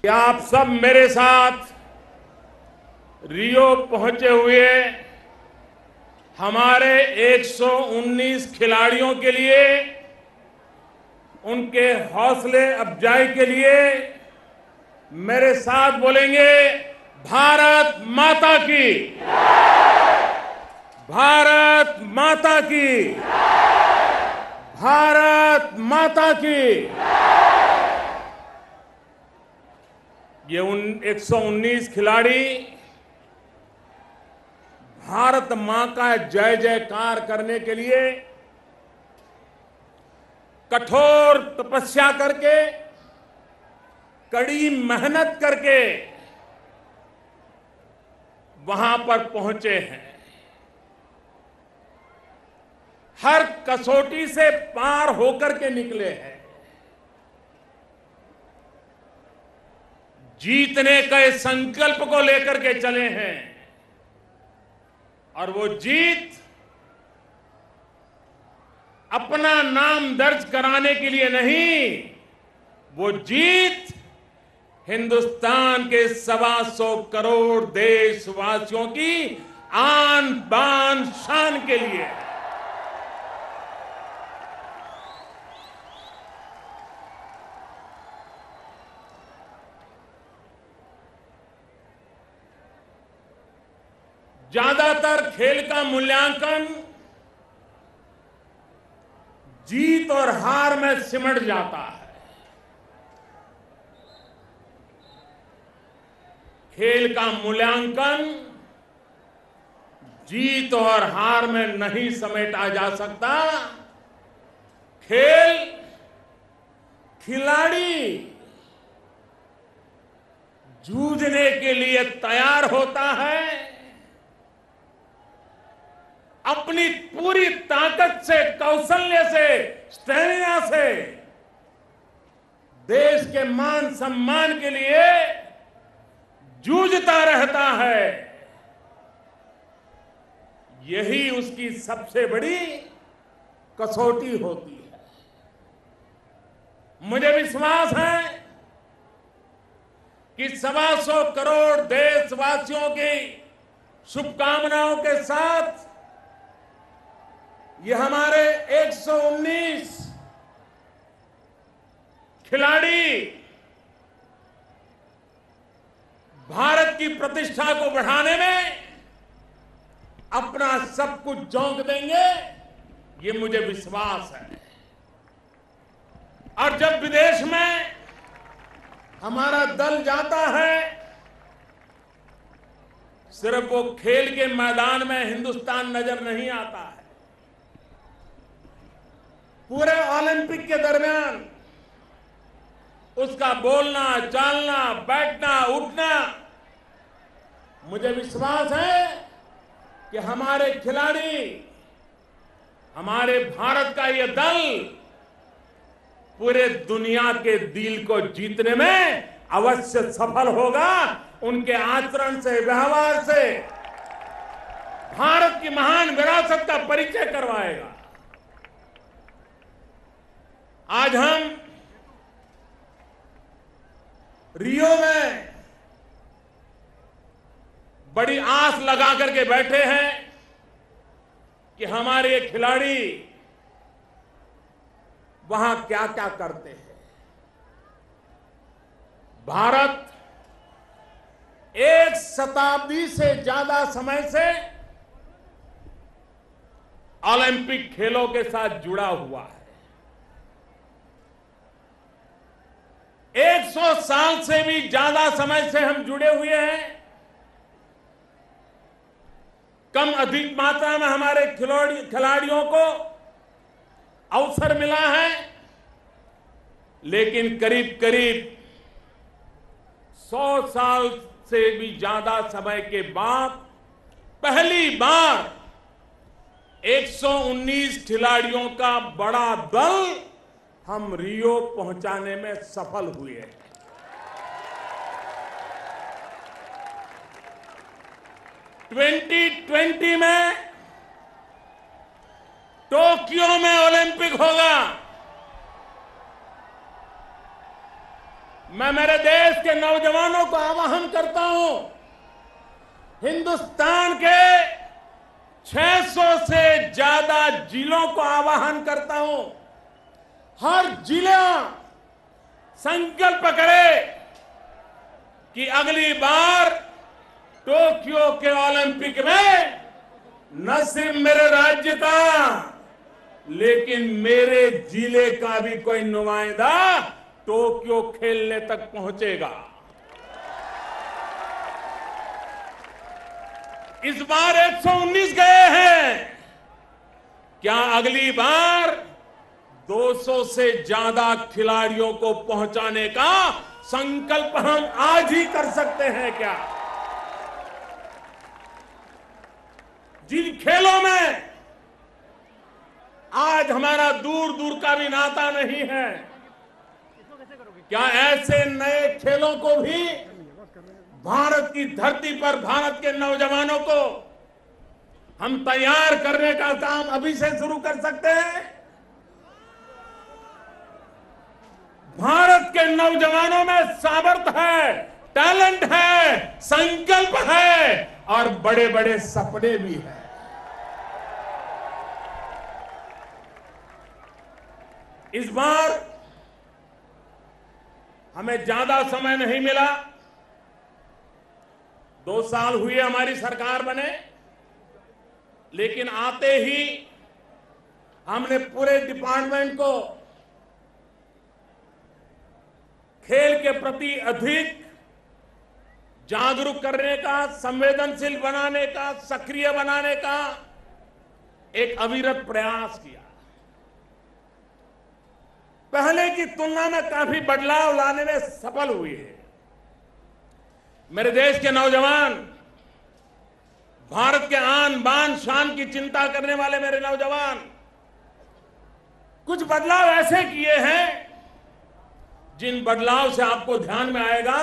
कि आप सब मेरे साथ रियो पहुंचे हुए हमारे 119 खिलाड़ियों के लिए, उनके हौसले अफजाई के लिए मेरे साथ बोलेंगे, भारत माता की, भारत माता की, भारत माता की। ये 119 खिलाड़ी भारत मां का जय जयकार करने के लिए कठोर तपस्या करके, कड़ी मेहनत करके वहां पर पहुंचे हैं। हर कसौटी से पार होकर के निकले हैं। जीतने के संकल्प को लेकर के चले हैं और वो जीत अपना नाम दर्ज कराने के लिए नहीं, वो जीत हिंदुस्तान के 125 करोड़ देशवासियों की आन बान शान के लिए है। ज्यादातर खेल का मूल्यांकन जीत और हार में सिमट जाता है। खेल का मूल्यांकन जीत और हार में नहीं समेटा जा सकता। खेल खिलाड़ी जूझने के लिए तैयार होता है, अपनी पूरी ताकत से, कौशल्य से, स्टैमिना से देश के मान सम्मान के लिए जूझता रहता है। यही उसकी सबसे बड़ी कसौटी होती है। मुझे विश्वास है कि 125 करोड़ देशवासियों की शुभकामनाओं के साथ ये हमारे 119 खिलाड़ी भारत की प्रतिष्ठा को बढ़ाने में अपना सब कुछ झोंक देंगे, ये मुझे विश्वास है। और जब विदेश में हमारा दल जाता है, सिर्फ वो खेल के मैदान में हिंदुस्तान नजर नहीं आता है। पूरे ओलंपिक के दरमियान उसका बोलना, चालना, बैठना, उठना, मुझे विश्वास है कि हमारे खिलाड़ी, हमारे भारत का ये दल पूरे दुनिया के दिल को जीतने में अवश्य सफल होगा। उनके आचरण से, व्यवहार से भारत की महान विरासत का परिचय करवाएगा। आज हम रियो में बड़ी आस लगा करके बैठे हैं कि हमारे खिलाड़ी वहां क्या क्या करते हैं। भारत एक शताब्दी से ज्यादा समय से ओलंपिक खेलों के साथ जुड़ा हुआ है। 100 साल से भी ज्यादा समय से हम जुड़े हुए हैं। कम अधिक मात्रा में हमारे खिलाड़ियों को अवसर मिला है, लेकिन करीब करीब 100 साल से भी ज्यादा समय के बाद पहली बार 119 खिलाड़ियों का बड़ा दल हम रियो पहुंचाने में सफल हुए हैं। 2020 में टोक्यो में ओलंपिक होगा। मैं मेरे देश के नौजवानों को आह्वान करता हूं, हिंदुस्तान के 600 से ज्यादा जिलों को आह्वान करता हूं, हर जिला संकल्प करे कि अगली बार टोक्यो के ओलंपिक में न सिर्फ मेरे राज्य का लेकिन मेरे जिले का भी कोई नुमाइंदा टोक्यो खेलने तक पहुंचेगा। इस बार 119 गए हैं, क्या अगली बार 200 से ज्यादा खिलाड़ियों को पहुंचाने का संकल्प हम आज ही कर सकते हैं क्या? जिन खेलों में आज हमारा दूर दूर का भी नाता नहीं है, क्या ऐसे नए खेलों को भी भारत की धरती पर भारत के नौजवानों को हम तैयार करने का काम अभी से शुरू कर सकते हैं? भारत के नौजवानों में सामर्थ्य है, टैलेंट है, संकल्प है और बड़े बड़े सपने भी हैं। इस बार हमें ज्यादा समय नहीं मिला, 2 साल हुए हमारी सरकार बने, लेकिन आते ही हमने पूरे डिपार्टमेंट को खेल के प्रति अधिक जागरूक करने का, संवेदनशील बनाने का, सक्रिय बनाने का एक अविरत प्रयास किया। पहले की तुलना में काफी बदलाव लाने में सफल हुए हैं। मेरे देश के नौजवान, भारत के आन बान शान की चिंता करने वाले मेरे नौजवान, कुछ बदलाव ऐसे किए हैं जिन बदलाव से आपको ध्यान में आएगा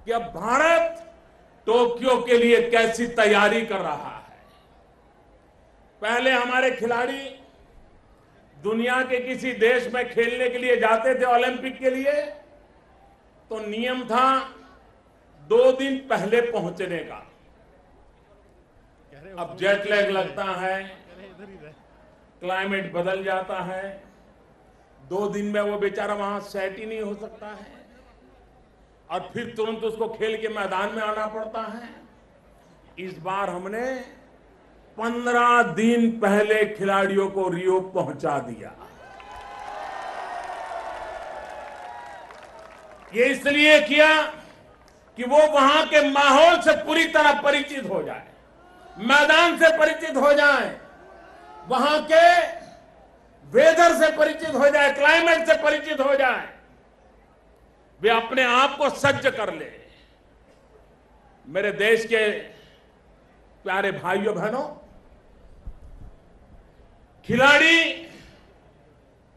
कि अब भारत टोक्यो के लिए कैसी तैयारी कर रहा है। पहले हमारे खिलाड़ी दुनिया के किसी देश में खेलने के लिए जाते थे ओलंपिक के लिए, तो नियम था 2 दिन पहले पहुंचने का। अब जेट लैग लगता है, क्लाइमेट बदल जाता है, 2 दिन में वो बेचारा वहां सेट ही नहीं हो सकता है और फिर तुरंत उसको खेल के मैदान में आना पड़ता है। इस बार हमने 15 दिन पहले खिलाड़ियों को रियो पहुंचा दिया। ये इसलिए किया कि वो वहां के माहौल से पूरी तरह परिचित हो जाए, मैदान से परिचित हो जाए, वहां के वेदर से परिचित हो जाए, क्लाइमेट से परिचित हो जाए, वे अपने आप को सज्ज कर ले। मेरे देश के प्यारे भाइयों बहनों, खिलाड़ी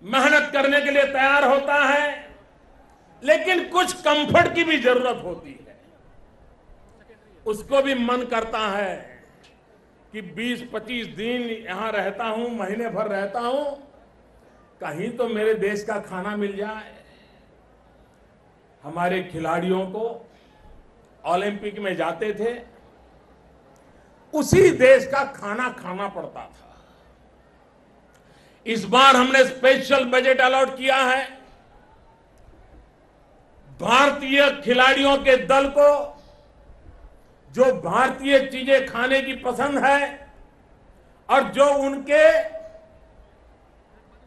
मेहनत करने के लिए तैयार होता है, लेकिन कुछ कंफर्ट की भी जरूरत होती है। उसको भी मन करता है कि 20-25 दिन यहां रहता हूं, महीने भर रहता हूं, कहीं तो मेरे देश का खाना मिल जाए। हमारे खिलाड़ियों को ओलंपिक में जाते थे, उसी देश का खाना खाना पड़ता था। इस बार हमने स्पेशल बजट अलॉट किया है। भारतीय खिलाड़ियों के दल को जो भारतीय चीजें खाने की पसंद है और जो उनके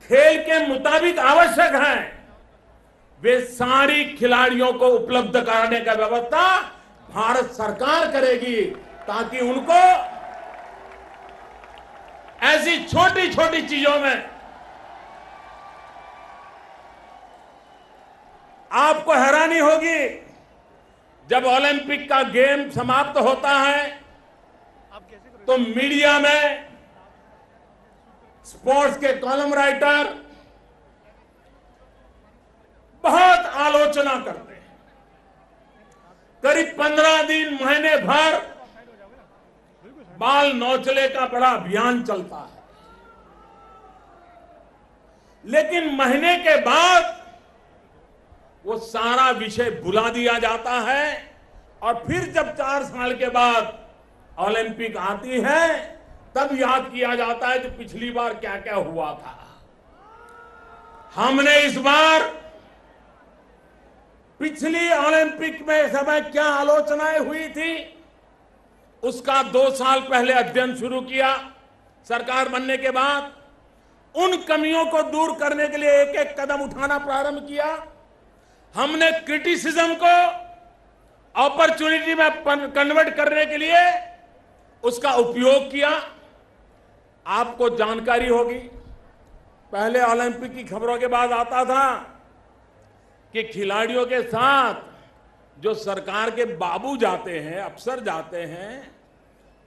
खेल के मुताबिक आवश्यक है, वे सारी खिलाड़ियों को उपलब्ध कराने का व्यवस्था भारत सरकार करेगी, ताकि उनको ऐसी छोटी छोटी चीजों में आपको हैरानी होगी। जब ओलंपिक का गेम समाप्त होता है तो मीडिया में स्पोर्ट्स के कॉलम राइटर बहुत आलोचना करते हैं। करीब 15 दिन, महीने भर बाल नौचले का बड़ा अभियान चलता है, लेकिन महीने के बाद वो सारा विषय भुला दिया जाता है और फिर जब 4 साल के बाद ओलंपिक आती है तब याद किया जाता है कि पिछली बार क्या क्या हुआ था। हमने इस बार पिछली ओलंपिक में समय क्या आलोचनाएं हुई थी उसका 2 साल पहले अध्ययन शुरू किया। सरकार बनने के बाद उन कमियों को दूर करने के लिए एक एक कदम उठाना प्रारंभ किया। हमने क्रिटिसिज्म को अपॉर्चुनिटी में कन्वर्ट करने के लिए उसका उपयोग किया। आपको जानकारी होगी, पहले ओलंपिक की खबरों के बाद आता था कि खिलाड़ियों के साथ जो सरकार के बाबू जाते हैं, अफसर जाते हैं,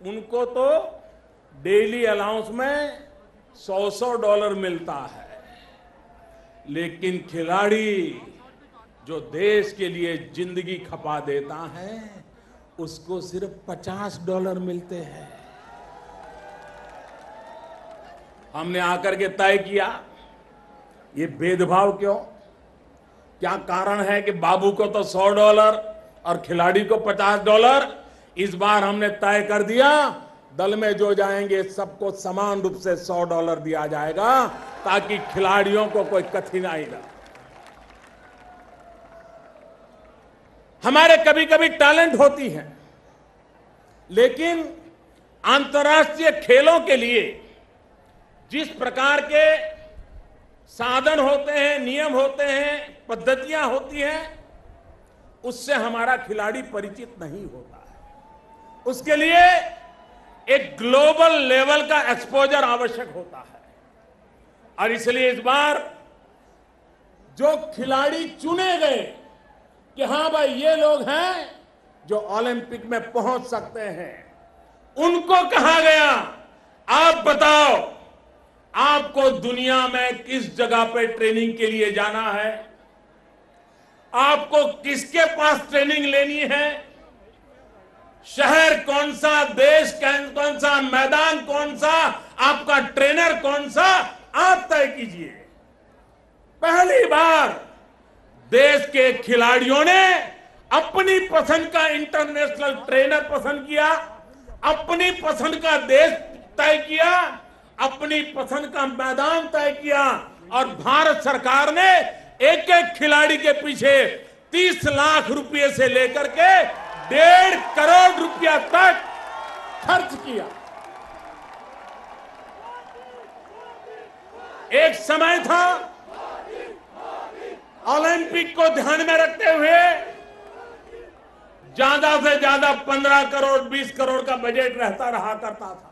उनको तो डेली अलाउंस में $100 मिलता है, लेकिन खिलाड़ी जो देश के लिए जिंदगी खपा देता है उसको सिर्फ $50 मिलते हैं। हमने आकर के तय किया ये भेदभाव क्यों? क्या कारण है कि बाबू को तो $100 और खिलाड़ी को $50? इस बार हमने तय कर दिया दल में जो जाएंगे सबको समान रूप से $100 दिया जाएगा ताकि खिलाड़ियों को कोई कठिनाई ना। हमारे कभी कभी टैलेंट होती है, लेकिन अंतर्राष्ट्रीय खेलों के लिए जिस प्रकार के साधन होते हैं, नियम होते हैं, पद्धतियां होती हैं, उससे हमारा खिलाड़ी परिचित नहीं होता है। उसके लिए एक ग्लोबल लेवल का एक्सपोजर आवश्यक होता है और इसलिए इस बार जो खिलाड़ी चुने गए कि हां भाई ये लोग हैं जो ओलंपिक में पहुंच सकते हैं, उनको कहा गया आप बताओ आपको दुनिया में किस जगह पे ट्रेनिंग के लिए जाना है, आपको किसके पास ट्रेनिंग लेनी है, शहर कौन सा, देश कौन सा, मैदान कौन सा, आपका ट्रेनर कौन सा, आप तय कीजिए। पहली बार देश के खिलाड़ियों ने अपनी पसंद का इंटरनेशनल ट्रेनर पसंद किया, अपनी पसंद का देश तय किया, अपनी पसंद का मैदान तय किया और भारत सरकार ने एक एक खिलाड़ी के पीछे 30 लाख रुपए से लेकर के 1.5 करोड़ रुपया तक खर्च किया। एक समय था ओलंपिक को ध्यान में रखते हुए ज्यादा से ज्यादा 15 करोड़ 20 करोड़ का बजट रहता रहा करता था।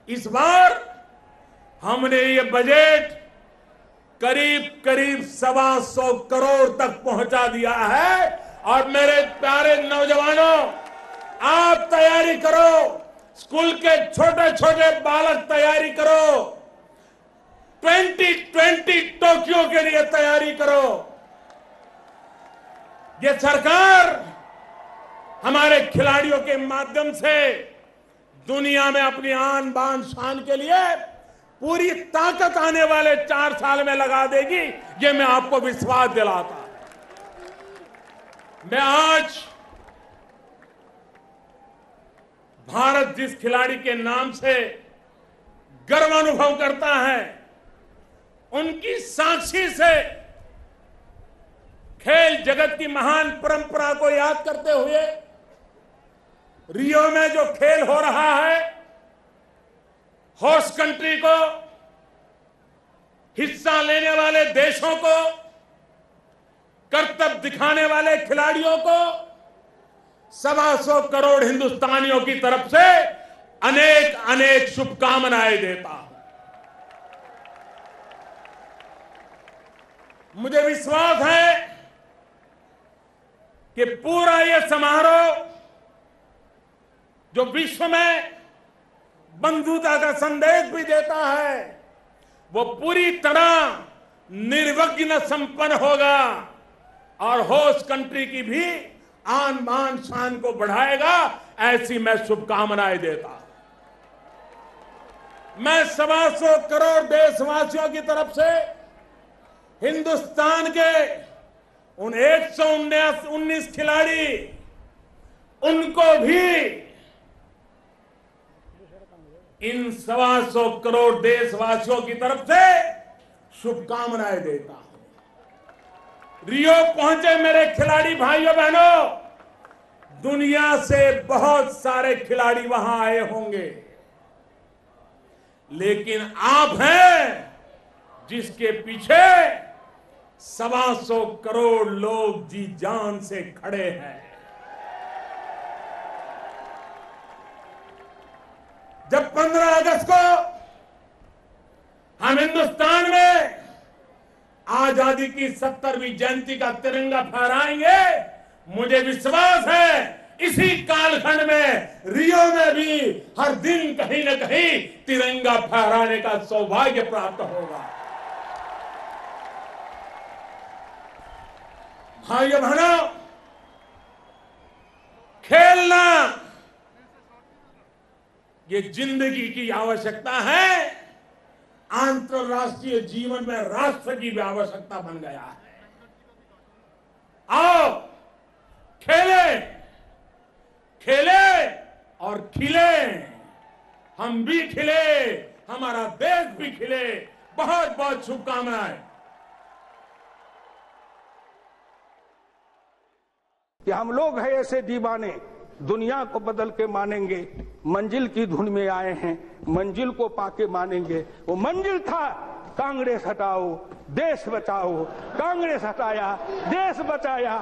इस बार हमने ये बजट करीब करीब 125 करोड़ तक पहुंचा दिया है और मेरे प्यारे नौजवानों आप तैयारी करो, स्कूल के छोटे छोटे बालक तैयारी करो, 2020 टोक्यो के लिए तैयारी करो। ये सरकार हमारे खिलाड़ियों के माध्यम से दुनिया में अपनी आन बान शान के लिए पूरी ताकत आने वाले 4 साल में लगा देगी, ये मैं आपको विश्वास दिलाता हूं। मैं आज भारत जिस खिलाड़ी के नाम से गर्व अनुभव करता है, उनकी साक्षी से खेल जगत की महान परंपरा को याद करते हुए रियो में जो खेल हो रहा है, होस्ट कंट्री को, हिस्सा लेने वाले देशों को, करतब दिखाने वाले खिलाड़ियों को 125 करोड़ हिंदुस्तानियों की तरफ से अनेक अनेक शुभकामनाएं देता हूं। मुझे विश्वास है कि पूरा यह समारोह जो विश्व में बंधुता का संदेश भी देता है, वो पूरी तरह निर्विघ्न संपन्न होगा और होस्ट कंट्री की भी आन बान शान को बढ़ाएगा, ऐसी मैं शुभकामनाएं देता हूं। मैं 125 करोड़ देशवासियों की तरफ से हिंदुस्तान के उन 119 खिलाड़ी, उनको भी इन 125 करोड़ देशवासियों की तरफ से शुभकामनाएं देता हूं। रियो पहुंचे मेरे खिलाड़ी भाइयों बहनों, दुनिया से बहुत सारे खिलाड़ी वहां आए होंगे, लेकिन आप हैं जिसके पीछे 125 करोड़ लोग जी जान से खड़े हैं। जब 15 अगस्त को हम हिंदुस्तान में आजादी की 70वीं जयंती का तिरंगा फहराएंगे, मुझे विश्वास है इसी कालखंड में रियो में भी हर दिन कहीं न कहीं तिरंगा फहराने का सौभाग्य प्राप्त होगा। भाइयों बहनों, खेलना ये जिंदगी की आवश्यकता है, अंतरराष्ट्रीय जीवन में राष्ट्र की भी आवश्यकता बन गया है। आओ खेलें, खेलें और खिलें, हम भी खिले, हमारा देश भी खिले। बहुत बहुत शुभकामनाएं। कि हम लोग हैं ऐसे दीवाने, दुनिया को बदल के मानेंगे, मंजिल की धुन में आए हैं, मंजिल को पाके मानेंगे। वो मंजिल था कांग्रेस हटाओ देश बचाओ, कांग्रेस हटाया देश बचाया।